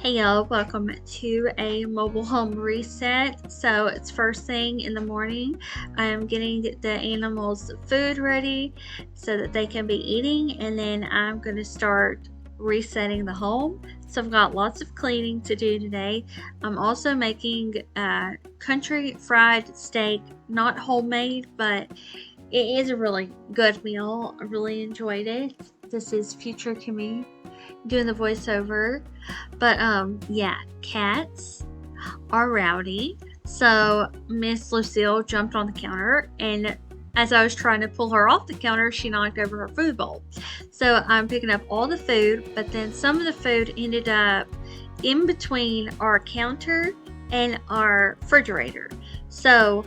Hey y'all, welcome to a mobile home reset. So it's first thing in the morning. I am getting the animals food ready so that they can be eating, and then I'm going to start resetting the home. So I've got lots of cleaning to do today. I'm also making country fried steak, not homemade, but it is a really good meal. I really enjoyed it. This is future Kimi doing the voiceover. But yeah, cats are rowdy. So Miss Lucille jumped on the counter, and as I was trying to pull her off the counter, she knocked over her food bowl. So I'm picking up all the food, but then some of the food ended up in between our counter and our refrigerator. So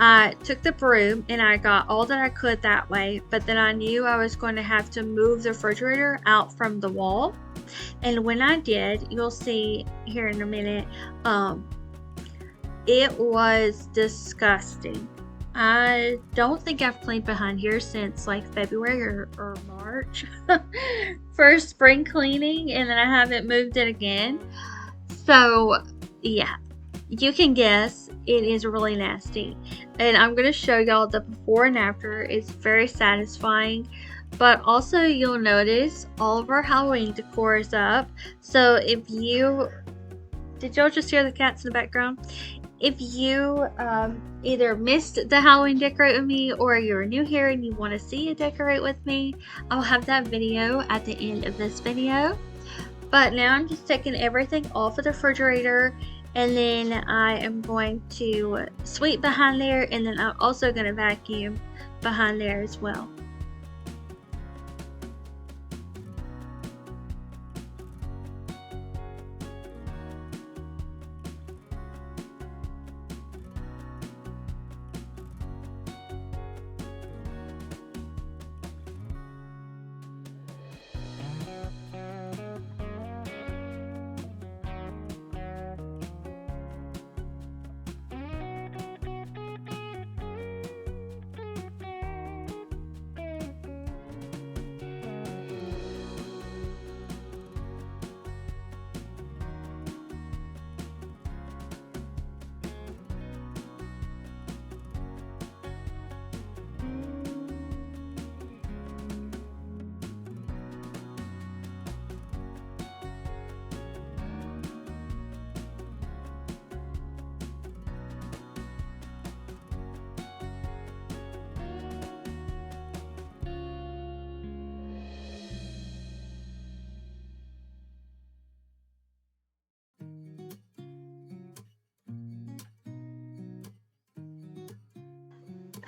I took the broom and I got all that I could that way, but then I knew I was going to have to move the refrigerator out from the wall. And when I did, you'll see here in a minute, it was disgusting. I don't think I've cleaned behind here since like February or March for spring cleaning, and then I haven't moved it again. So, yeah, you can guess it is really nasty. And I'm going to show y'all the before and after. It's very satisfying. But also you'll notice all of our Halloween decor is up. So if you, did y'all just hear the cats in the background? If you either missed the Halloween decorate with me, or you're new here and you want to see a decorate with me, I'll have that video at the end of this video. But now I'm just taking everything off of the refrigerator, and then I am going to sweep behind there, and then I'm also going to vacuum behind there as well.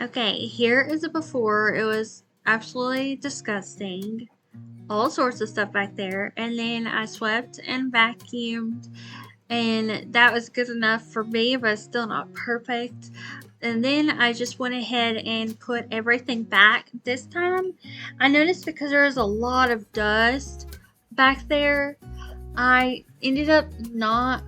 Okay, here is a before. It was absolutely disgusting. All sorts of stuff back there. And then I swept and vacuumed, and that was good enough for me, but still not perfect. And then I just went ahead and put everything back. This time, I noticed because there was a lot of dust back there, I ended up not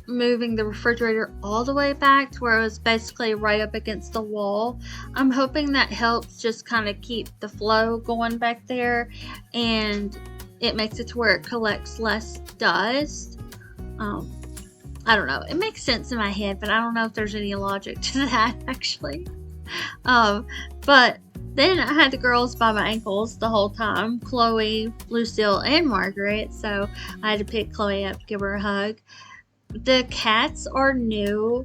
moving the refrigerator all the way back to where it was basically right up against the wall. I'm hoping that helps just kind of keep the flow going back there, and it makes it to where it collects less dust. I don't know. It makes sense in my head, but I don't know if there's any logic to that actually. But then I had the girls by my ankles the whole time, Chloe, Lucille, and Margaret. So I had to pick Chloe up, give her a hug. The cats are new,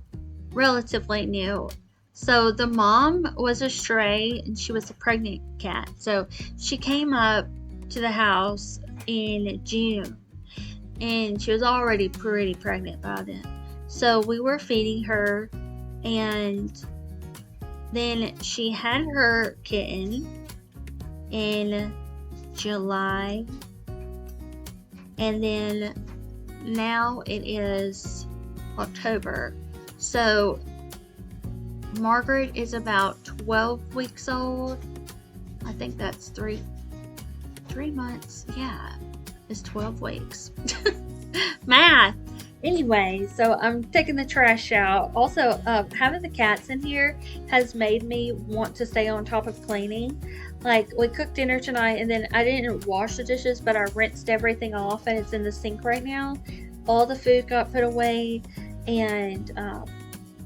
relatively new. So the mom was a stray, and she was a pregnant cat. So she came up to the house in June, and she was already pretty pregnant by then. So we were feeding her, and then she had her kitten in July, and then now it is October. So Margaret is about 12 weeks old. I think that's three months. Yeah, it's 12 weeks. Math. Anyway, so I'm taking the trash out. Also, having the cats in here has made me want to stay on top of cleaning. Like, we cooked dinner tonight, and then I didn't wash the dishes, but I rinsed everything off, and it's in the sink right now. all the food got put away, and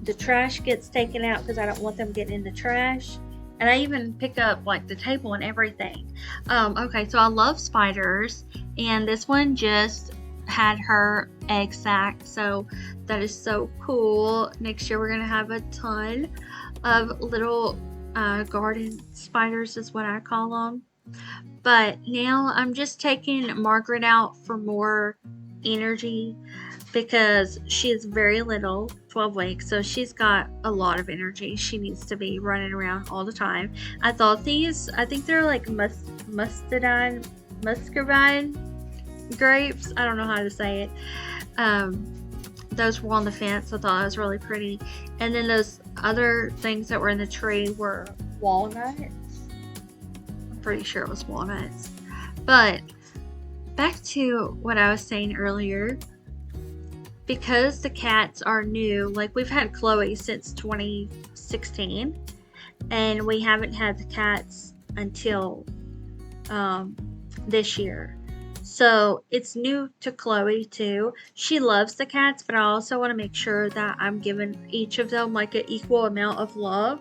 the trash gets taken out because I don't want them getting in the trash. And I even pick up like the table and everything. Okay, so I love spiders, and this one just had her egg sac, so that is so cool. Next year we're gonna have a ton of little garden spiders, is what I call them. But now I'm just taking Margaret out for more energy because she is very little, 12 weeks, so she's got a lot of energy. She needs to be running around all the time. I think they're like muscovine grapes. I don't know how to say it. Um, those were on the fence. I thought that was really pretty. And then those other things that were in the tree were walnuts. I'm pretty sure it was walnuts. But back to what I was saying earlier, because the cats are new, like we've had Chloe since 2016, and we haven't had the cats until this year. So it's new to Chloe too. She loves the cats, but I also want to make sure that I'm giving each of them like an equal amount of love.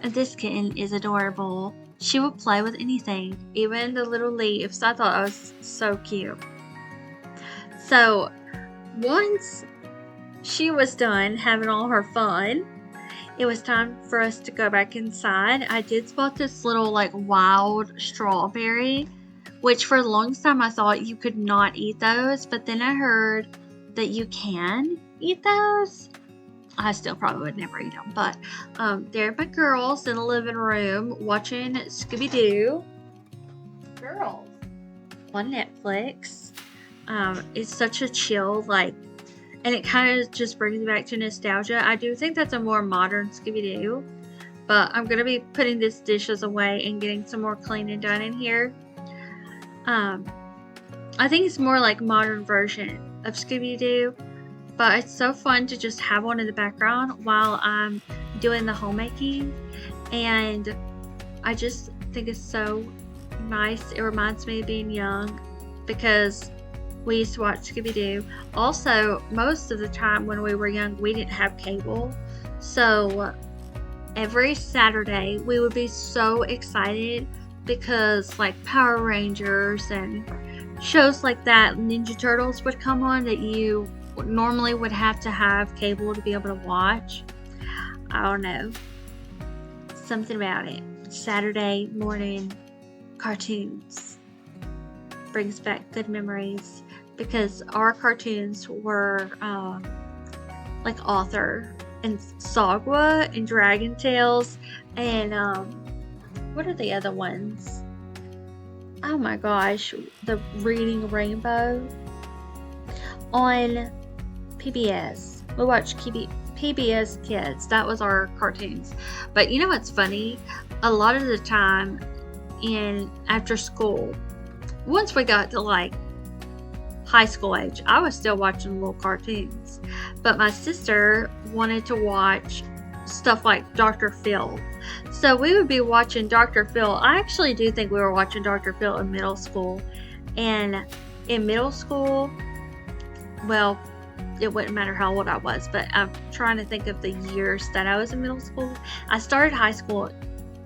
And this kitten is adorable. She will play with anything, even the little leaves. I thought that was so cute. So once she was done having all her fun, it was time for us to go back inside. I did spot this little like wild strawberry, which for the longest time I thought you could not eat those, but then I heard that you can eat those. I still probably would never eat them, but there are my girls in the living room watching Scooby-Doo. Girls on Netflix. It's such a chill, like, and it kind of just brings me back to nostalgia. I do think that's a more modern Scooby-Doo, but I'm going to be putting these dishes away and getting some more cleaning done in here. I think it's more like modern version of Scooby-Doo, but it's so fun to just have one in the background while I'm doing the homemaking, and I just think it's so nice. It reminds me of being young because we used to watch Scooby-Doo. Also, most of the time when we were young, we didn't have cable, so every Saturday we would be so excited because like Power Rangers and shows like that, Ninja Turtles would come on that you normally would have to have cable to be able to watch. I don't know. Something about it. Saturday morning cartoons brings back good memories because our cartoons were like Author and Sagwa and Dragon Tales and what are the other ones? Oh my gosh, the Reading Rainbow on PBS. We watched PBS Kids. That was our cartoons. But you know what's funny? A lot of the time after school, once we got to like high school age, I was still watching little cartoons. But my sister wanted to watch stuff like Dr. Phil. So we would be watching Dr. Phil. I actually do think we were watching Dr. Phil in middle school. And in middle school, well, it wouldn't matter how old I was, but I'm trying to think of the years that I was in middle school. I started high school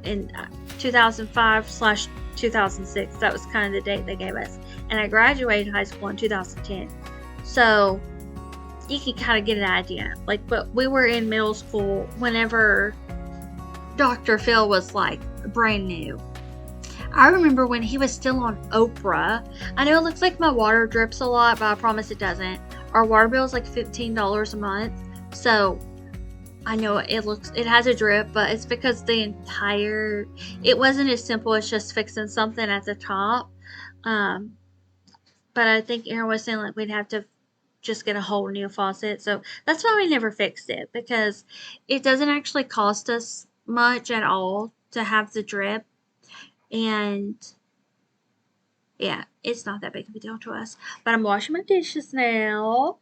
in 2005/2006. That was kind of the date they gave us. And I graduated high school in 2010. So you can kind of get an idea. Like, but we were in middle school whenever Dr. Phil was like brand new. I remember when he was still on Oprah. I know it looks like my water drips a lot, but I promise it doesn't. Our water bill is like $15 a month. So I know it has a drip, but it's because it wasn't as simple as just fixing something at the top. But I think Aaron was saying like we'd have to just get a whole new faucet. So that's why we never fixed it, because it doesn't actually cost us much at all to have the drip. And yeah, it's not that big of a deal to us. But I'm washing my dishes now.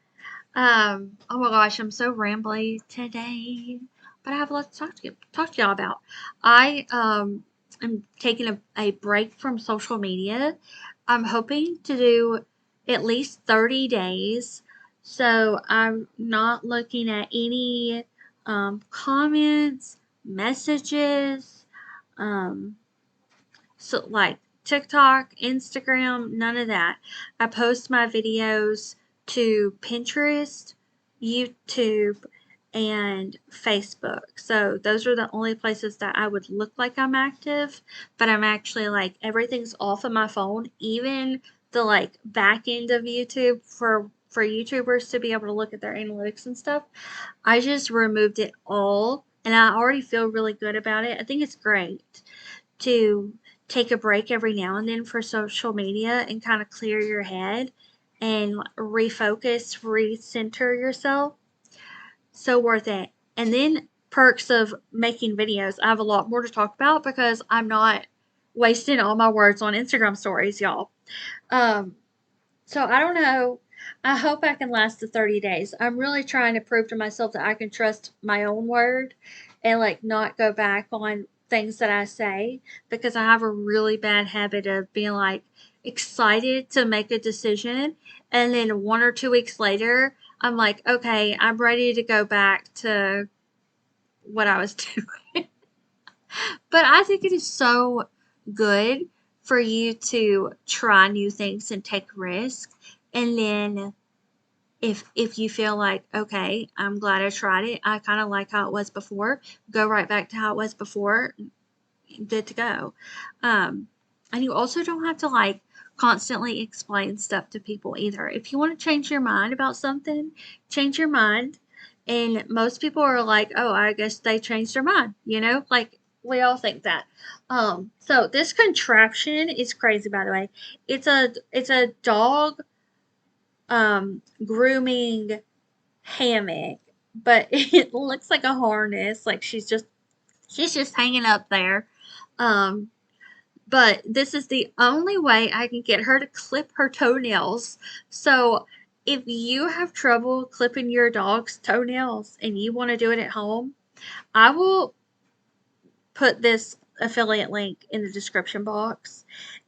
Oh my gosh, I'm so rambly today. But I have a lot to talk to y'all about. I am taking a break from social media. I'm hoping to do at least 30 days So I'm not looking at any comments, messages, um, so like TikTok, Instagram, none of that. I post my videos to Pinterest, YouTube, and Facebook. So those are the only places that I would look like I'm active, but I'm actually like everything's off of my phone, even the like back end of YouTube for YouTubers to be able to look at their analytics and stuff. I just removed it all and I already feel really good about it. I think it's great to take a break every now and then for social media and kind of clear your head and refocus, recenter yourself. So worth it. And then perks of making videos. I have a lot more to talk about because I'm not wasting all my words on Instagram stories, y'all. Um, so I don't know. I hope I can last the 30 days. I'm really trying to prove to myself that I can trust my own word and like not go back on things that I say because I have a really bad habit of being like excited to make a decision and then 1 or 2 weeks later I'm like, okay, I'm ready to go back to what I was doing. But I think it is so good for you to try new things and take risks and then if you feel like, okay, I'm glad I tried it, I kind of like how it was before, go right back to how it was before, good to go. Um, and you also don't have to like constantly explain stuff to people either. If you want to change your mind about something, change your mind. And most people are like, oh, I guess they changed their mind, like we all think that. So this contraption is crazy, by the way. It's a dog grooming hammock, but it looks like a harness. Like she's just hanging up there. Um, but this is the only way I can get her to clip her toenails. So if you have trouble clipping your dog's toenails and you want to do it at home, I will put this affiliate link in the description box.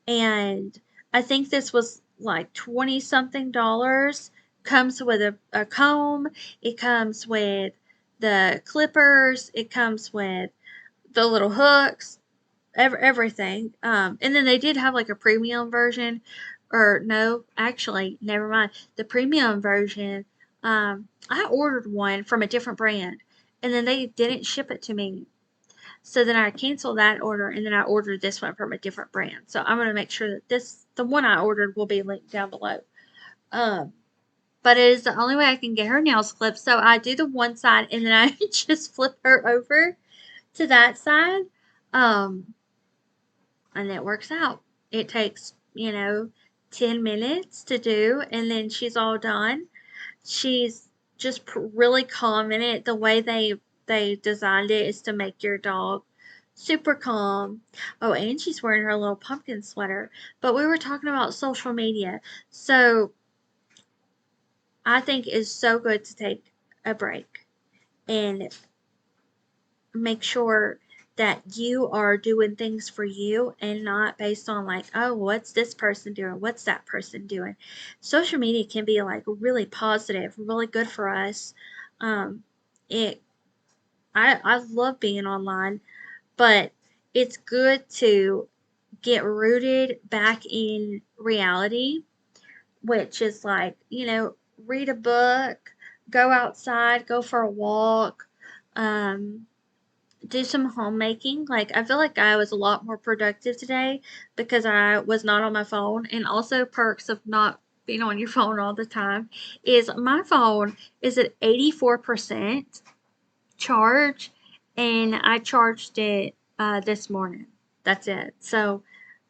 And I think this was like 20 something dollars. Comes with a comb, it comes with the clippers, it comes with the little hooks, everything. And then they did have like a premium version, or no, actually, never mind. The premium version, I ordered one from a different brand, and then they didn't ship it to me. So then I canceled that order and then I ordered this one from a different brand. So I'm going to make sure that the one I ordered will be linked down below. Um, but it is the only way I can get her nails clipped. So I do the one side and then I just flip her over to that side. Um, and it works out. It takes, 10 minutes to do and then she's all done. She's just really calm in it. The way they designed it is to make your dog super calm. Oh, and she's wearing her little pumpkin sweater. But we were talking about social media. So I think it's so good to take a break and make sure that you are doing things for you and not based on like, oh, what's this person doing? What's that person doing? Social media can be like really positive, really good for us. Um, it I love being online, but it's good to get rooted back in reality, which is like, read a book, go outside, go for a walk, um, do some homemaking. Like, I feel like I was a lot more productive today because I was not on my phone. And also, perks of not being on your phone all the time is my phone is at 84% charge, and I charged it this morning. That's it. So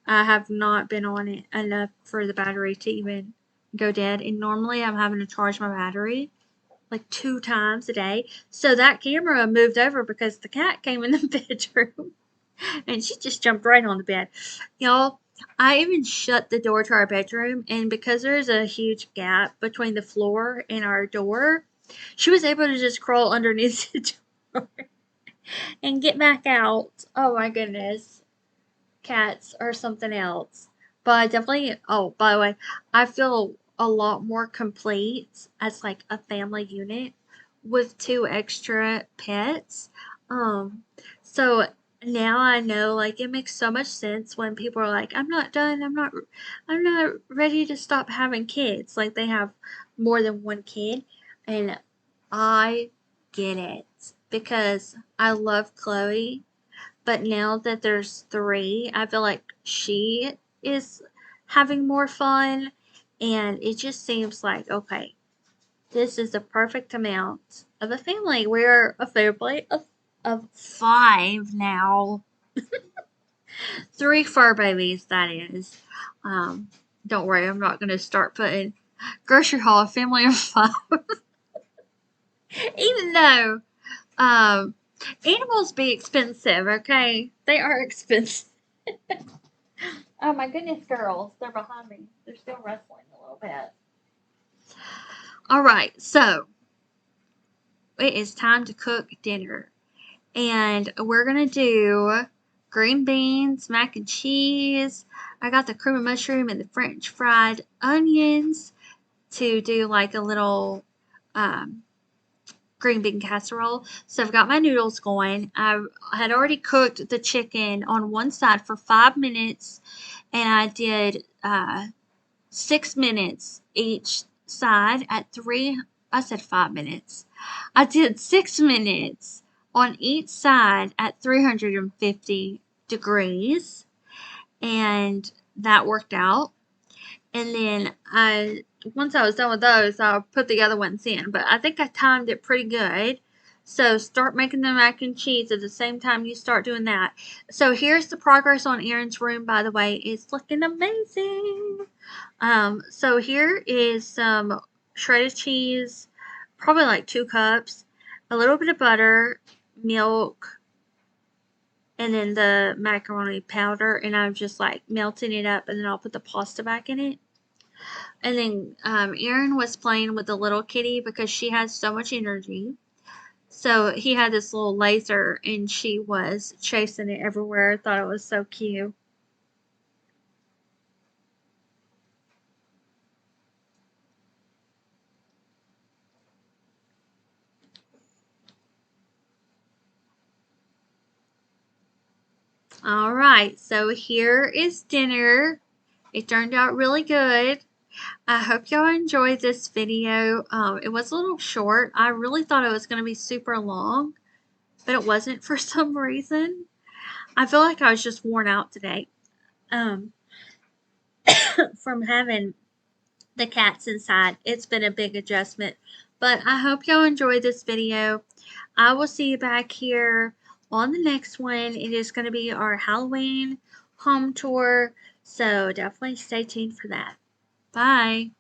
I have not been on it enough for the battery to even go dead. And normally I'm having to charge my battery like 2 times a day. So that camera moved over because the cat came in the bedroom and she just jumped right on the bed. Y'all, I even shut the door to our bedroom, and because there's a huge gap between the floor and our door, she was able to just crawl underneath the door and get back out. Oh my goodness. Cats are something else. But I definitely, oh, by the way, I feel a lot more complete as like a family unit with two extra pets. Um, so now I know like it makes so much sense when people are like, I'm not done, I'm not ready to stop having kids. Like they have more than one kid. And I get it because I love Chloe, but now that there's three, I feel like she is having more fun, and it just seems like, okay, this is the perfect amount of a family. We're a family of five now. Three fur babies, that is. Um, don't worry, I'm not going to start putting grocery haul a family of five, even though um, animals be expensive, okay? They are expensive. Oh my goodness, girls. They're behind me. They're still wrestling a little bit. All right, so it is time to cook dinner. And we're going to do green beans, mac and cheese. I got the cream of mushroom and the French fried onions to do like a little um, green bean casserole. So I've got my noodles going. I had already cooked the chicken on one side for 5 minutes, and I did 6 minutes each side at three. I said 5 minutes. I did 6 minutes on each side at 350 degrees, and that worked out. And then once I was done with those, I put the other ones in. But I think I timed it pretty good. So start making the mac and cheese at the same time you start doing that. So here's the progress on Erin's room, by the way. It's looking amazing. So here is some shredded cheese, probably like 2 cups, a little bit of butter, milk, and then the macaroni powder. And I'm just like melting it up, and then I'll put the pasta back in it. And then Erin was playing with the little kitty because she has so much energy. So he had this little laser, and she was chasing it everywhere. I thought it was so cute. All right, so here is dinner. It turned out really good. I hope y'all enjoyed this video. It was a little short. I really thought it was going to be super long, but it wasn't for some reason. I feel like I was just worn out today um, from having the cats inside. It's been a big adjustment, but I hope y'all enjoyed this video. I will see you back here on the next one. It is going to be our Halloween home tour, so definitely stay tuned for that. Bye.